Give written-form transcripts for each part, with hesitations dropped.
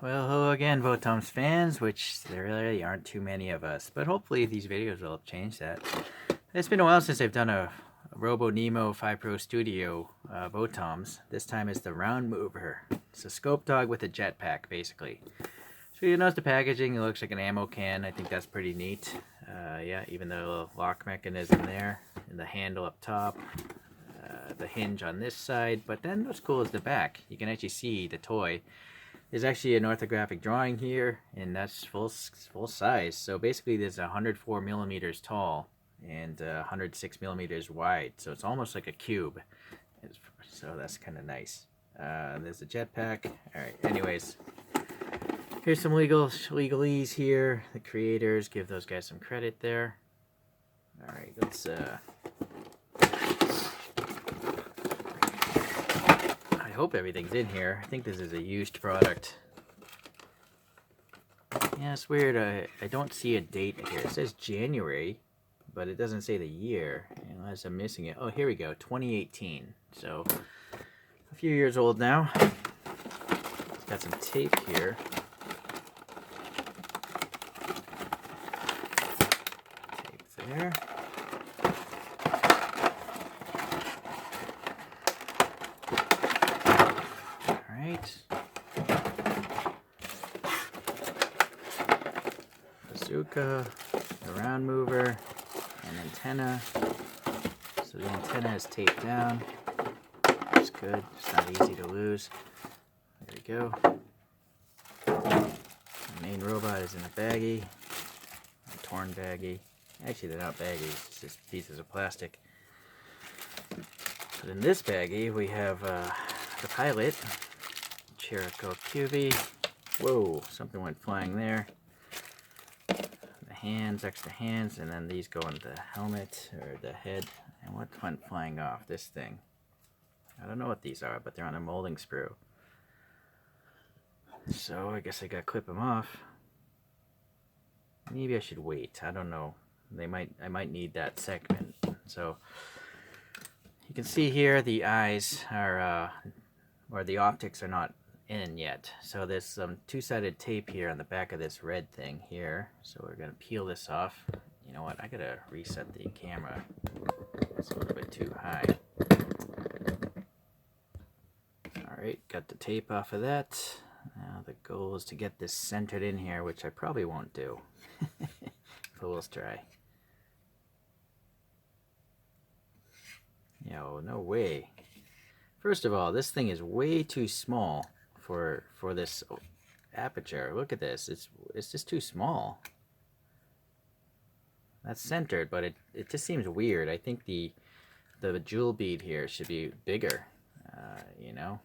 Well, hello again, VOTOMS fans, which there really aren't too many of us, but hopefully these videos will change that. It's been a while since I've done a Robonimo 5 Pro Studio VOTOMS. This time it's the Roundmover. It's a Scopedog with a jetpack, basically. So you notice the packaging, it looks like an ammo can. I think that's pretty neat. Yeah, even the little lock mechanism there, and the handle up top, the hinge on this side. But then what's cool is the back. You can actually see the toy. There's actually an orthographic drawing here, and that's full size. So basically there's 104 millimeters tall and 106 millimeters wide. So it's almost like a cube. So that's kind of nice. There's a jetpack. Alright, anyways. Here's some legalese here. The creators, give those guys some credit there. Alright, let's I hope everything's in here. I think this is a used product. Yeah, it's weird. I don't see a date here. It says January, but it doesn't say the year, unless I'm missing it. Oh, here we go, 2018. So, a few years old now. It's got some tape here. Tape there. Bazooka, the Roundmover, an antenna. So the antenna is taped down. It's good. It's not easy to lose. There we go. The main robot is in a baggie, a torn baggie. Actually, they're not baggies. It's just pieces of plastic. But in this baggie, we have the pilot, Chirico QV. Whoa, something went flying there. The hands, extra hands, and then these go in the helmet or the head. And what went flying off? This thing. I don't know what these are, but they're on a molding sprue. So I guess I gotta clip them off. Maybe I should wait. I don't know. I might need that segment. So you can see here the eyes are, or the optics are not in yet. So there's some two-sided tape here on the back of this red thing here. So we're gonna peel this off. You know what? I gotta reset the camera. It's a little bit too high. Alright, got the tape off of that. Now the goal is to get this centered in here, which I probably won't do. But we'll try. Yo, no way. First of all, this thing is way too small for this aperture. Look at this. It's just too small. That's centered, but it just seems weird. I think the jewel bead here should be bigger. You know?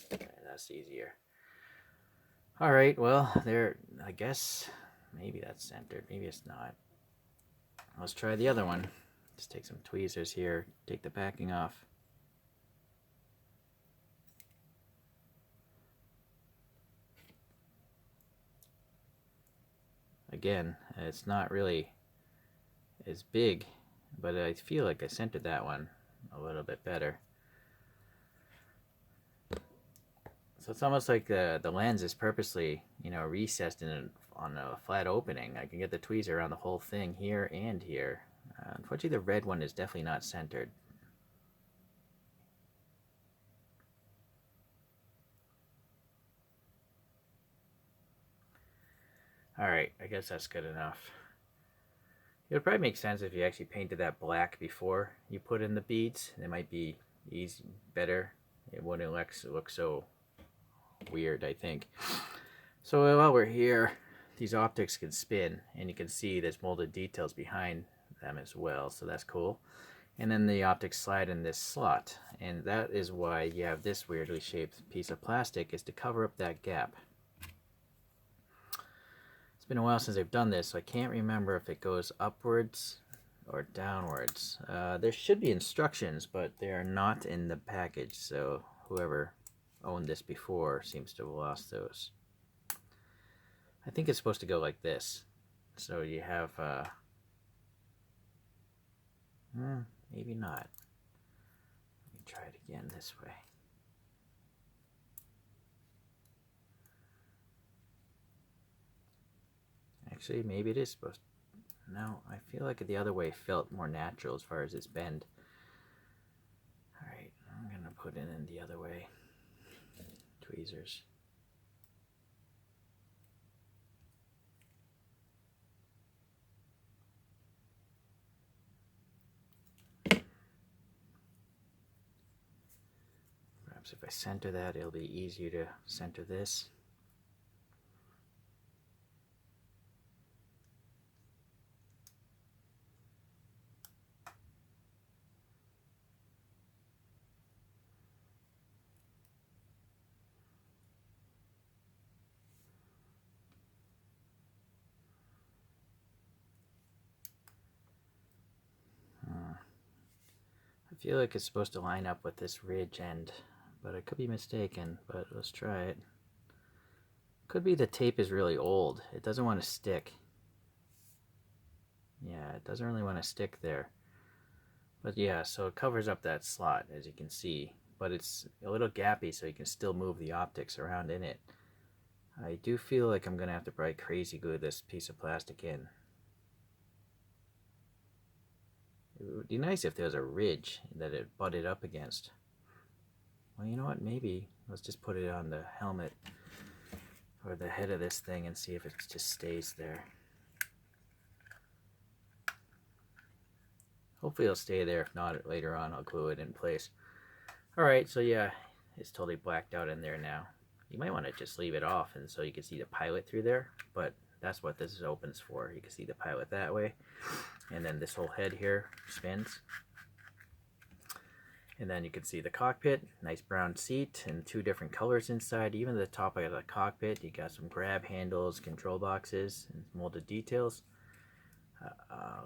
That's easier. Alright, well, there, I guess maybe that's centered. Maybe it's not. Let's try the other one. Just take some tweezers here, take the backing off. Again, it's not really as big, but I feel like I centered that one a little bit better. So it's almost like the lens is purposely, you know, recessed on a flat opening. I can get the tweezer around the whole thing here and here. Unfortunately, the red one is definitely not centered. Alright, I guess that's good enough. It would probably make sense if you actually painted that black before you put in the beads. It might be better. It wouldn't look so weird, I think. So while we're here, these optics can spin, and you can see there's molded details behind them as well, so that's cool. And then the optics slide in this slot, and that is why you have this weirdly shaped piece of plastic, is to cover up that gap. It's been a while since I've done this, so I can't remember if it goes upwards or downwards. There should be instructions, but they are not in the package, so whoever owned this before seems to have lost those. I think it's supposed to go like this. So you have, maybe not. Let me try it again this way. Actually, maybe it is supposed to. No, I feel like the other way felt more natural as far as its bend. Alright, I'm going to put it in the other way. Tweezers. Perhaps if I center that, it'll be easier to center this. I feel like it's supposed to line up with this ridge end, but I could be mistaken, but let's try it. Could be the tape is really old. It doesn't want to stick. Yeah, it doesn't really want to stick there. But yeah, so it covers up that slot, as you can see, but it's a little gappy, so you can still move the optics around in it. I do feel like I'm going to have to probably crazy glue this piece of plastic in. It would be nice if there was a ridge that it butted up against. Well, you know what? Maybe let's just put it on the helmet or the head of this thing and see if it just stays there. Hopefully it'll stay there. If not, later on I'll glue it in place. Alright, so yeah, it's totally blacked out in there now. You might want to just leave it off and so you can see the pilot through there, but that's what this opens for. You can see the pilot that way. And then this whole head here spins. And then you can see the cockpit, nice brown seat and 2 different colors inside. Even the top of the cockpit, you got some grab handles, control boxes, and molded details.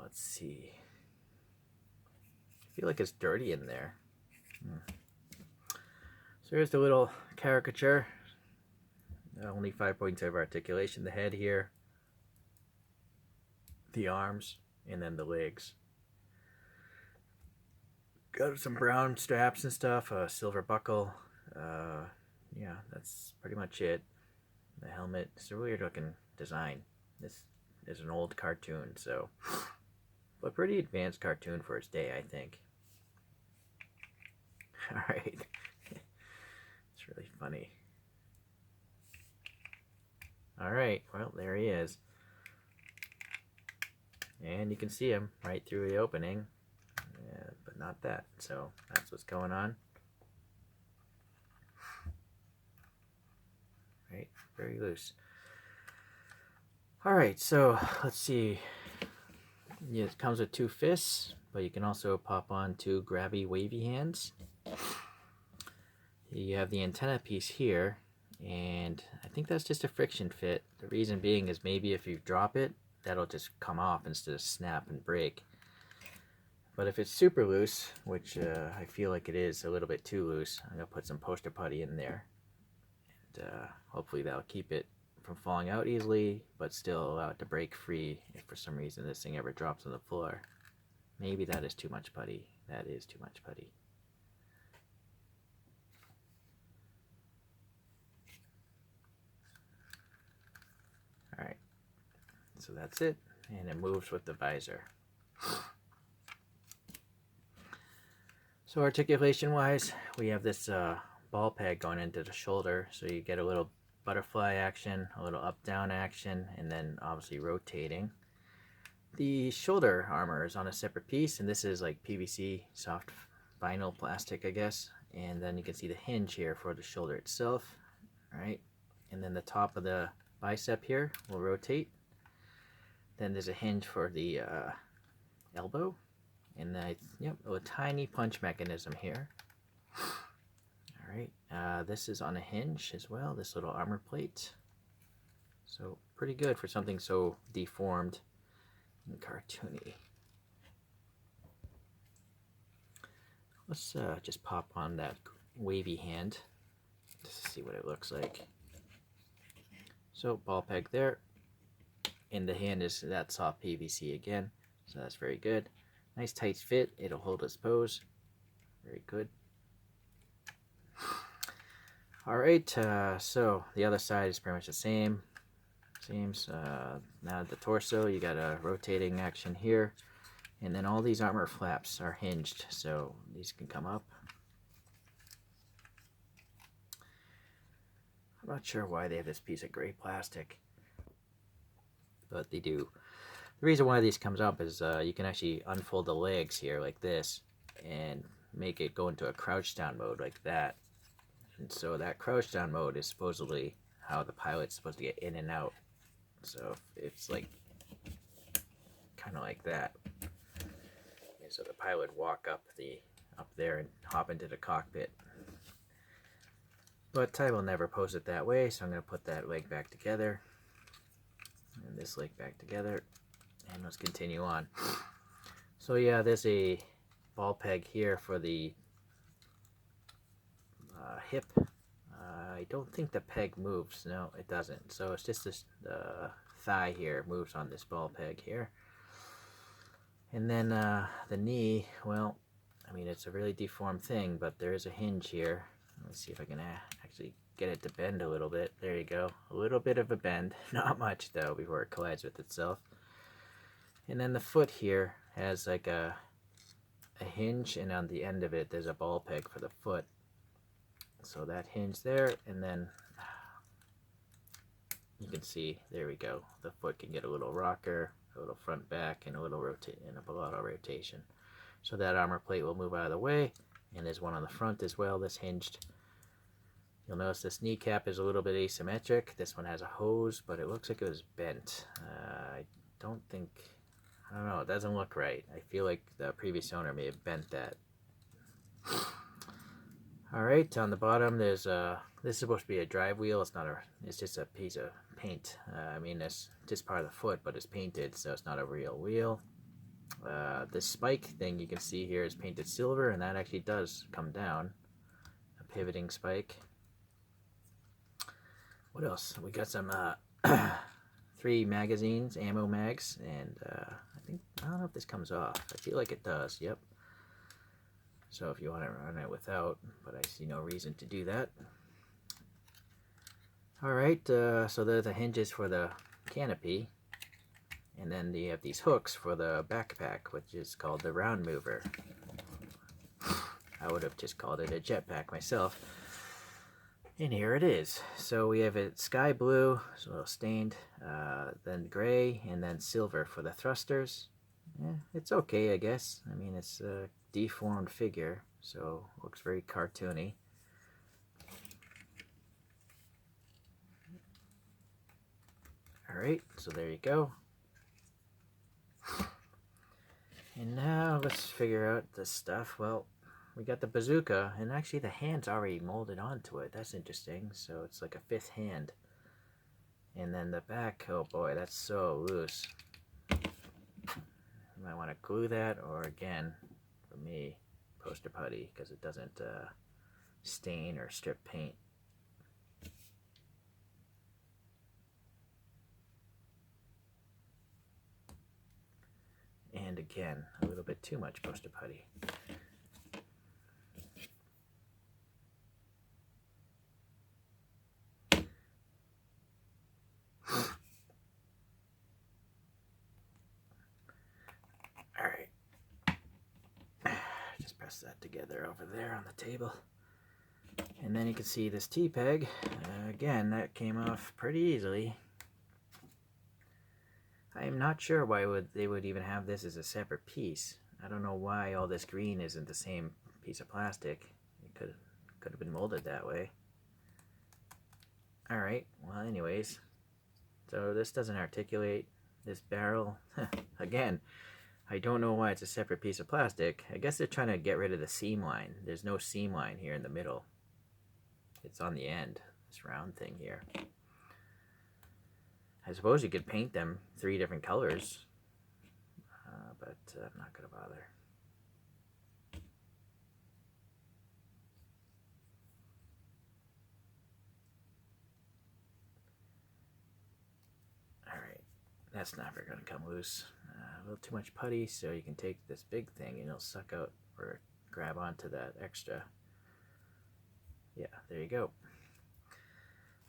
Let's see. I feel like it's dirty in there. So here's the little caricature. Only 5 points of articulation. The head here, the arms, and then the legs. Got some brown straps and stuff, a silver buckle. Yeah, that's pretty much it. The helmet. It's a weird looking design. This is an old cartoon, so, but pretty advanced cartoon for its day, I think. Alright. It's really funny. Alright, well, there he is. And you can see him right through the opening. Yeah, but not that. So that's what's going on. Right, very loose. Alright, so let's see. Yeah, it comes with 2 fists, but you can also pop on 2 grabby wavy hands. You have the antenna piece here, and I think that's just a friction fit. The reason being is maybe if you drop it, that'll just come off instead of snap and break. But if it's super loose, which I feel like it is a little bit too loose, I'm going to put some poster putty in there. And hopefully that'll keep it from falling out easily, but still allow it to break free if for some reason this thing ever drops on the floor. Maybe that is too much putty. That is too much putty. Alright, so that's it, and it moves with the visor. So articulation wise, we have this ball peg going into the shoulder, so you get a little butterfly action, a little up down action, and then obviously rotating. The shoulder armor is on a separate piece, and this is like PVC, soft vinyl plastic, I guess. And then you can see the hinge here for the shoulder itself, right? And then the top of the bicep here will rotate. Then there's a hinge for the elbow, and yep, a tiny punch mechanism here. All right, this is on a hinge as well, this little armor plate. So pretty good for something so deformed and cartoony. Let's just pop on that wavy hand just to see what it looks like. So ball peg there, and the hand is that soft PVC again, so that's very good. Nice tight fit, it'll hold its pose. Very good. Alright, so the other side is pretty much the same. seams. Now the torso, you got a rotating action here, and then all these armor flaps are hinged, so these can come up. I'm not sure why they have this piece of gray plastic, but they do. The reason why these comes up is you can actually unfold the legs here like this and make it go into a crouch down mode like that. And so that crouch down mode is supposedly how the pilot's supposed to get in and out. So it's like kind of like that. And so the pilot would walk up there and hop into the cockpit. But I will never pose it that way, so I'm going to put that leg back together and this leg back together, and let's continue on. So yeah, there's a ball peg here for the hip. I don't think the peg moves. No, it doesn't. So it's just this thigh here moves on this ball peg here. And then the knee, well, I mean, it's a really deformed thing, but there is a hinge here. Let me see if I can actually get it to bend a little bit. There you go. A little bit of a bend. Not much, though, before it collides with itself. And then the foot here has like a hinge, and on the end of it, there's a ball peg for the foot. So that hinge there, and then you can see, there we go. The foot can get a little rocker, a little front back, and a little lot of rotation. So that armor plate will move out of the way. And there's one on the front as well that's hinged. You'll notice this kneecap is a little bit asymmetric. This one has a hose, but it looks like it was bent. I don't know, it doesn't look right. I feel like the previous owner may have bent that. Alright, on the bottom there's this is supposed to be a drive wheel. It's just a piece of paint. I mean, it's just part of the foot, but it's painted, so it's not a real wheel. This spike thing you can see here is painted silver, and that actually does come down. A pivoting spike. What else? We got some 3 magazines, ammo mags, and I don't know if this comes off. I feel like it does, yep. So if you want to run it without, but I see no reason to do that. Alright, so there are the hinges for the canopy. And then you have these hooks for the backpack, which is called the Roundmover. I would have just called it a jetpack myself. And here it is. So we have it sky blue, it's a little stained, then gray, and then silver for the thrusters. Yeah, it's okay, I guess. I mean, it's a deformed figure, so it looks very cartoony. Alright, so there you go. And now let's figure out this stuff. Well, we got the bazooka, and actually the hand's already molded onto it. That's interesting. So it's like a 5th hand. And then the back, oh boy, that's so loose. You might want to glue that, or again, for me, poster putty, because it doesn't stain or strip paint. And again, a little bit too much poster putty. Alright. Just press that together over there on the table. And then you can see this T-peg. Again, that came off pretty easily. I'm not sure why they would even have this as a separate piece. I don't know why all this green isn't the same piece of plastic. It could have been molded that way. Alright, well anyways. So this doesn't articulate. This barrel, again, I don't know why it's a separate piece of plastic. I guess they're trying to get rid of the seam line. There's no seam line here in the middle. It's on the end, this round thing here. I suppose you could paint them 3 different colors, but I'm not going to bother. Alright, that's never going to come loose. A little too much putty, so you can take this big thing and it'll suck out or grab onto that extra. Yeah, there you go.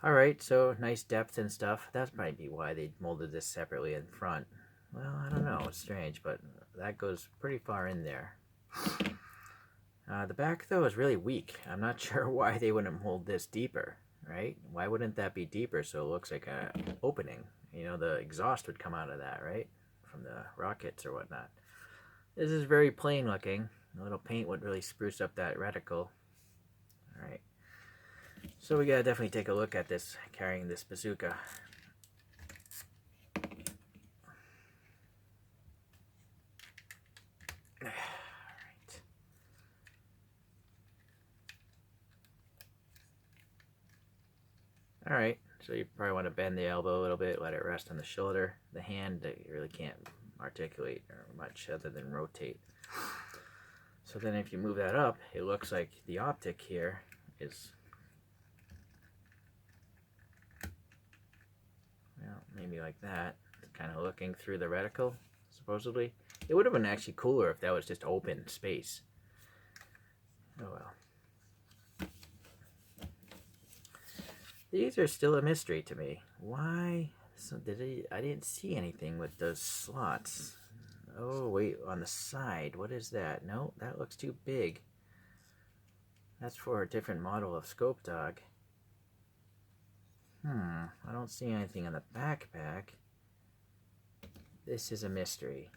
Alright, so nice depth and stuff. That might be why they molded this separately in front. Well, I don't know. It's strange, but that goes pretty far in there. The back, though, is really weak. I'm not sure why they wouldn't mold this deeper, right? Why wouldn't that be deeper so it looks like an opening? You know, the exhaust would come out of that, right? From the rockets or whatnot. This is very plain looking. A little paint would really spruce up that reticle. Alright. So we gotta definitely take a look at this, carrying this bazooka. Alright, so you probably want to bend the elbow a little bit, let it rest on the shoulder. The hand, you really can't articulate or much other than rotate. So then if you move that up, it looks like the optic here is, well, maybe like that. It's kind of looking through the reticle, supposedly. It would have been actually cooler if that was just open space. Oh well. These are still a mystery to me. Why? So I didn't see anything with those slots. Oh, wait, on the side. What is that? No, that looks too big. That's for a different model of Scopedog. I don't see anything on the backpack. This is a mystery.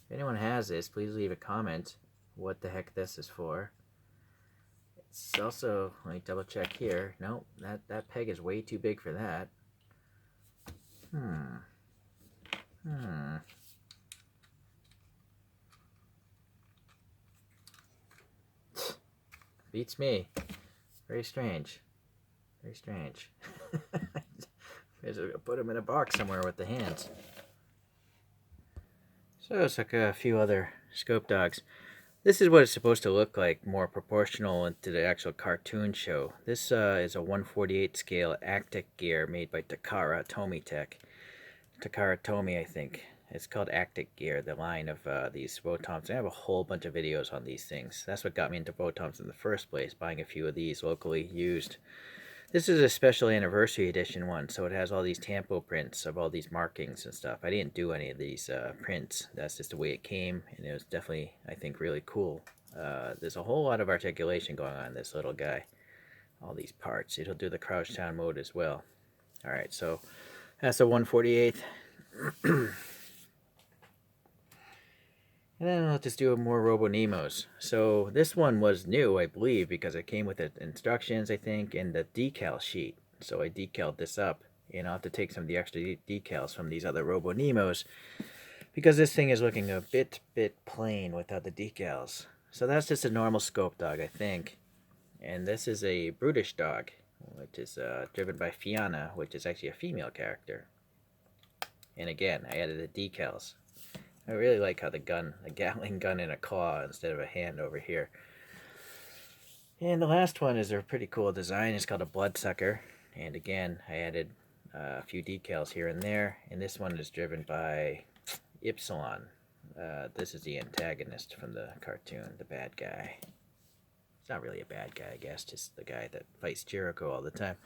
If anyone has this, please leave a comment what the heck this is for. It's also, let me double check here. No, that peg is way too big for that. Beats me. Very strange. Very strange. Put them in a box somewhere with the hands. So it's like a few other Scopedogs. This is what it's supposed to look like, more proportional to the actual cartoon show. This is a 1/48 scale Actic gear made by Takara Tomy Tech. Takara Tomy, I think. It's called Actic gear, the line of these VOTOMS. I have a whole bunch of videos on these things. That's what got me into VOTOMS in the first place, buying a few of these locally used. This is a special anniversary edition one, so it has all these tampo prints of all these markings and stuff. I didn't do any of these prints. That's just the way it came, and it was definitely, I think, really cool. There's a whole lot of articulation going on in this little guy. All these parts. It'll do the crouch down mode as well. Alright, so that's a 1/48. And then I'll just do more Robonimos. So this one was new, I believe, because it came with the instructions, I think, and the decal sheet. So I decaled this up, and I'll have to take some of the extra decals from these other Robonimos, because this thing is looking a bit plain without the decals. So that's just a normal Scopedog, I think. And this is a brutish dog, which is driven by Fiona, which is actually a female character. And again, I added the decals. I really like how the Gatling gun in a claw instead of a hand over here. And the last one is a pretty cool design. It's called a bloodsucker. And again, I added a few decals here and there. And this one is driven by Ypsilon. This is the antagonist from the cartoon, the bad guy. It's not really a bad guy, I guess, just the guy that fights Jericho all the time.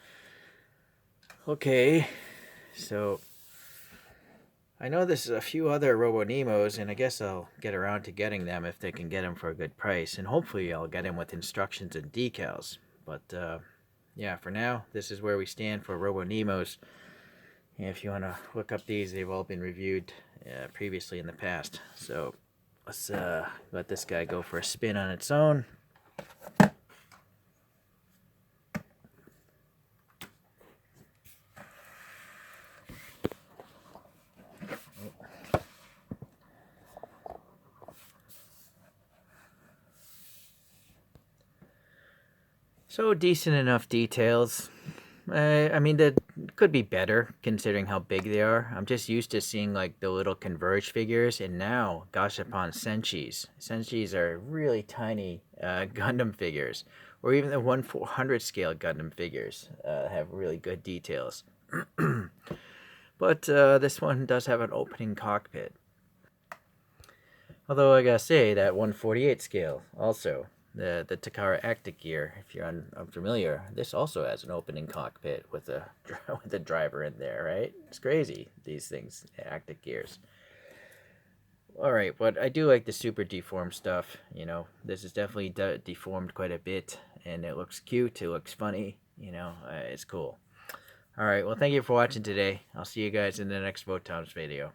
Okay, so I know there's a few other Robonimos, and I guess I'll get around to getting them if they can get them for a good price. And hopefully I'll get them with instructions and decals. But yeah, for now, this is where we stand for Robonimos. And if you want to look up these, they've all been reviewed previously in the past. So let's let this guy go for a spin on its own. So decent enough details. I mean, that could be better considering how big they are. I'm just used to seeing like the little converged figures, and now Gashapon Senshis. Senshis are really tiny Gundam figures, or even the 1/400 scale Gundam figures have really good details. But this one does have an opening cockpit. Although I gotta say that 1/48 scale also the Takara Actic gear. If you're unfamiliar, this also has an opening cockpit with a with a driver in there, right? It's crazy, these things, Actic gears. Alright, but I do like the super deformed stuff. You know, this is definitely deformed quite a bit, and it looks cute, it looks funny, you know, it's cool. Alright, well, thank you for watching today. I'll see you guys in the next VOTOMS video.